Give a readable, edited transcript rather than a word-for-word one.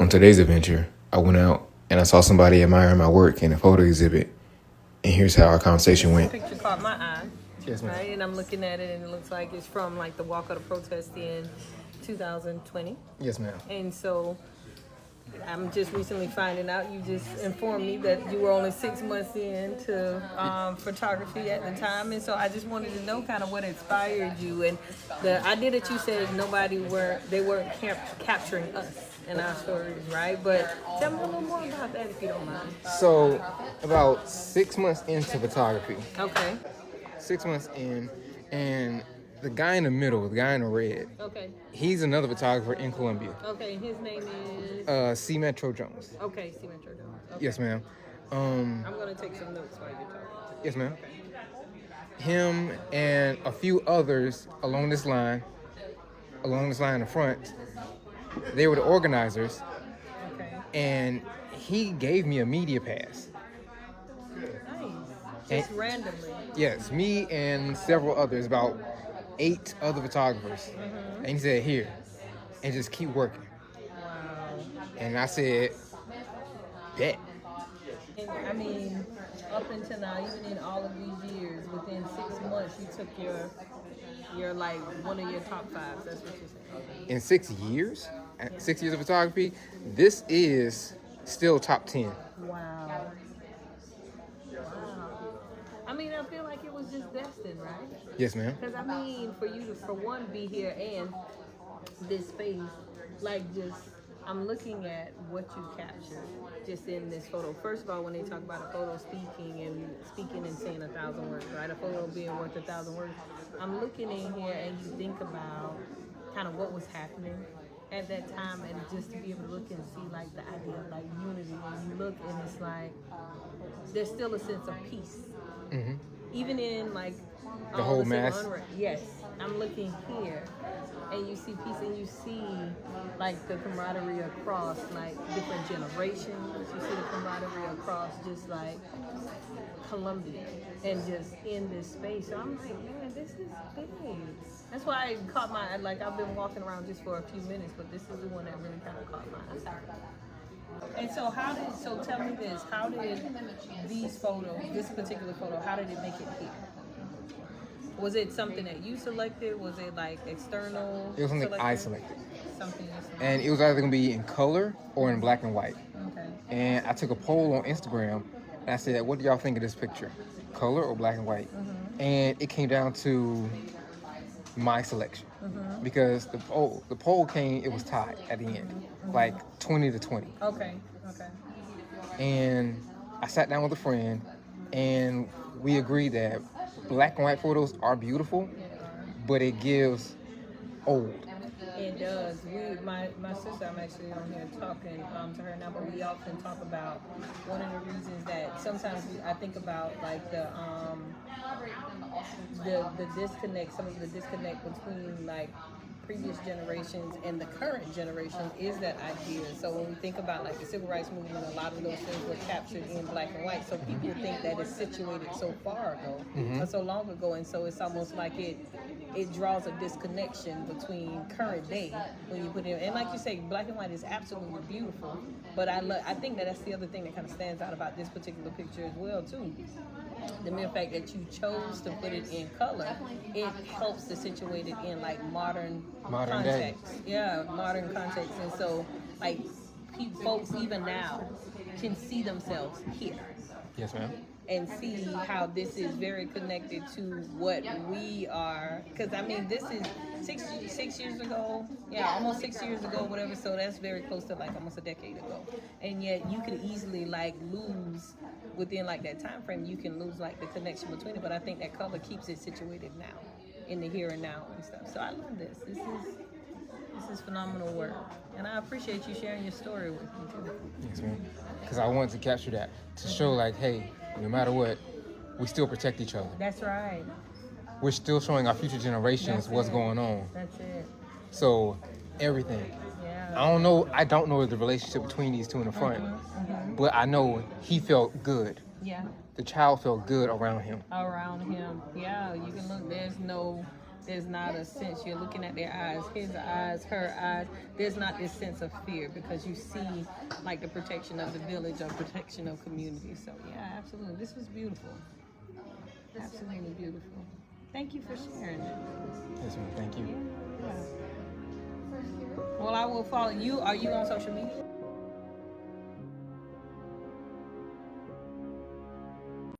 On today's adventure, I went out and I saw somebody admiring my work in a photo exhibit. And here's how our conversation went. Picture caught my eye. Yes, ma'am. Right, and I'm looking at it, and it looks like it's from like the walk of the protest in 2020. Yes, ma'am. And so I'm just recently finding out. You just informed me that you were only 6 months into photography at the time, and so I just wanted to know kind of what inspired you. And the idea that you said they weren't capturing us in our stories, right? But tell me a little more about that if you don't mind. So, about 6 months into photography, Okay. 6 months in, and the guy in the middle, the guy in the red, Okay. he's another photographer in Colombia, Okay. His name is. C. Metro Jones. Okay, C. Metro Jones. Okay. Yes, ma'am. I'm gonna take some notes while you're talking. Yes, ma'am. Him and a few others along this line in the front, they were the organizers, Okay. and he gave me a media pass. Nice. Just randomly. Yes, me and several others, about 8 other photographers. And he said, here, and just keep working. Wow. And I said, bet. And I mean, up until now, even in all of these years, within 6 months, you took your like one of your top 5s. That's what you're saying. In 6 years, 6 years of photography, this is still top 10. Wow. Wow. I mean, I feel like it was just destined, right? Yes, ma'am. Because I mean, for you to, for one, be here and this space, like just, I'm looking at what you captured just in this photo. First of all, when they talk about a photo speaking and saying 1,000 words, right? A photo being worth 1,000 words. I'm looking in here and you think about kind of what was happening at that time, and just to be able to look and see like the idea of like unity, and you look and it's like there's still a sense of peace. Mm-hmm. Even in like The whole mass? Yes, I'm looking here, and you see peace, and you see like the camaraderie across like different generations. You see the camaraderie across just like Colombia, and just in this space. So I'm like, man, this is big. That's why it caught my eye. Like I've been walking around just for a few minutes, but this is the one that really kind of caught my eye. And so tell me this, how did these photos, this particular photo, how did it make it here? Was it something that you selected? Was it like external? It was something I selected. Something you selected. And it was either going to be in color or in black and white. Okay. And I took a poll on Instagram, and I said, what do y'all think of this picture? Color or black and white? Mm-hmm. And it came down to my selection. Mm-hmm. Because the poll came, it was tied at the end. Mm-hmm. Like 20-20. Okay. And I sat down with a friend, and we agreed that black and white photos are beautiful, but it gives old. It does. My sister, I'm actually on here talking to her now, but we often talk about one of the reasons that sometimes I think about like the disconnect, some of the disconnect between like previous generations and the current generation is that idea. So when we think about like the civil rights movement, a lot of those things were captured in black and white. So people think that it's situated so far ago, or so long ago, and so it's almost like it draws a disconnection between current day when you put it in. And like you say, black and white is absolutely beautiful, but I think that's the other thing that kind of stands out about this particular picture as well too. The mere fact that you chose to put it in color, it helps to situate it in like modern context. Day. Yeah, modern context. And so like folks even now can see themselves here. Yes, ma'am. And see how this is very connected to what we are. Because I mean, this is six years ago. Yeah, almost 6 years ago, whatever. So that's very close to like almost a decade ago. And yet you could easily like lose within like that time frame. You can lose like the connection between it. But I think that color keeps it situated now, in the here and now and stuff. So I love this. This is phenomenal work. And I appreciate you sharing your story with me too. Yes, ma'am. Because I wanted to capture that to show like, hey, no matter what, we still protect each other. That's right. We're still showing our future generations what's going on. That's it. So everything. Yeah. I don't know the relationship between these two in the front, but I know he felt good. Yeah. The child felt good around him. Yeah, you can look. There's no There's not a sense, you're looking at their eyes, his eyes, her eyes. There's not this sense of fear because you see like the protection of the village or protection of community. So yeah, absolutely. This was beautiful. Absolutely beautiful. Thank you for sharing it. Yes, ma'am. Thank you. Yeah. Well, I will follow you. Are you on social media?